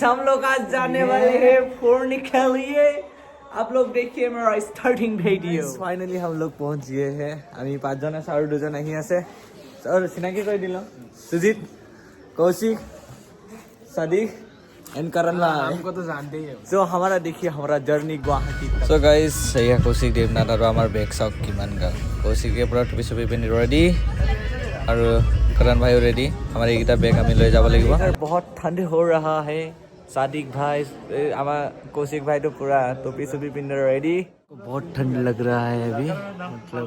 हम लोग आज जाने वाले हैं फोड़ने के लिए। आप लोग देखिए मेरा स्टार्टिंग वीडियो। फाइनली हम लोग पहुंच गए हैं। আমি পাঁচজন আছে আৰু দুজন আহি আছে। আৰু চিনাকি কৰি দিলো সুজিত, कौशिक, सादिक एंड करण भाई। हमको तो जानते ही हो। सो हमारा देखिए हमारा जर्नी गुवाहाटी। सो गाइस एया कौशिक देवनाथ আৰু আমাৰ বেক চাওক কিমান গাল। কৌশিকে পুৰা টুপি চুপি পিন্ধি ৰেডি আৰু करण भाई रेडी। हमारे एक बैग हमें ले जावा लगे। बहुत ठंड हो रहा है। सादिक भाई हमारा कौशिक भाई तो पूरा टोपी सोपी पिन रेडी। बहुत ठंड लग रहा है अभी, मतलब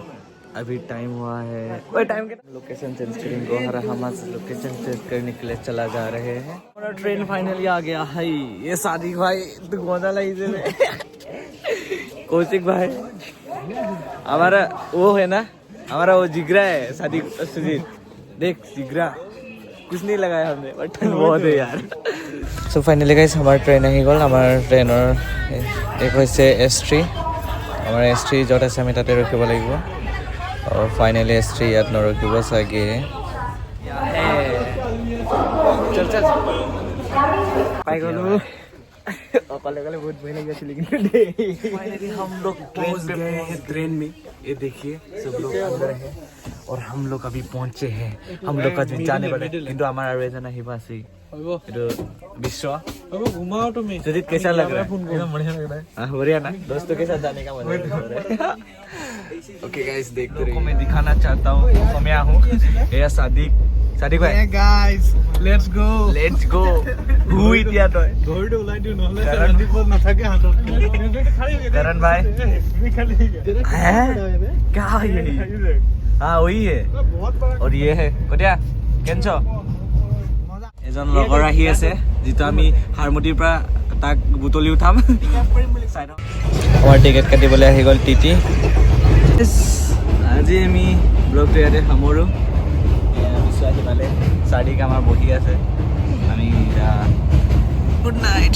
अभी टाइम हुआ है। कोई टाइम के लोकेशन चेंज करेंगे। हम लोकेशन चेंज करने के लिए चला जा रहे हैं। हमारा ट्रेन फाइनली आ गया है। ये सादिक भाई तो गोदा लगी कौशिक भाई हमारा वो है ना, हमारा वो जिगरा है सादिक सुजीत। देख जिगरा कुछ नहीं लगाया हमने, बट ठंड बहुत है यार। सो फाइनली गाइस हमारा ट्रेन आহি গ'ল। আমাৰ ট্ৰেইনৰ এক হৈছে S3। আমাৰ S3 য'ত আছে আমি তাতে ৰখিব লাগিব। আৰু ফাইনেলি S3 ইয়াত নৰখিব চাগে। চল চল পাই গ'লো। অকলে অকলে बहुत भय लगी थी, लेकिन फाइनली हम लोग पहुंच गए हैं ट्रेन में। ये देखिए सब लोग अंदर हैं और हम लोग अभी पहुंचे हैं। हम लोग का जाने वाले किंतु हमारा रेजन नहीं पासी ಇದು विश्व। घुमाओ तो मैं सुजीत कैसा लग रहा है? एकदम बढ़िया लग रहा है। हां बढ़िया ना, दोस्तों के साथ जाने का मजा आ रहा है। ओके गाइस देखते रहिए। मैं दिखाना चाहता हूं तो मैं हूं ये सादिक भाई। हे गाइस लेट्स गो हु इतिया तो घोड़े उलाई दियो নহলে दीपक ना থাকে हाथत। करण भाई है क्या ये? हां वही है। और ये है कटिया केनছো এজন লগৰ আহি আছে, যেটো আমি হাৰমতিৰ পৰা তাক বুটলি উঠাম। আমাৰ টিকেট কাটিবলৈ আহি গ'ল টিটি। আজি আমি ব্লগটো ইয়াতে সামৰো। বিশ্বাস পালে চাৰিক আমাৰ বহি আছে। আমি গুড নাইট।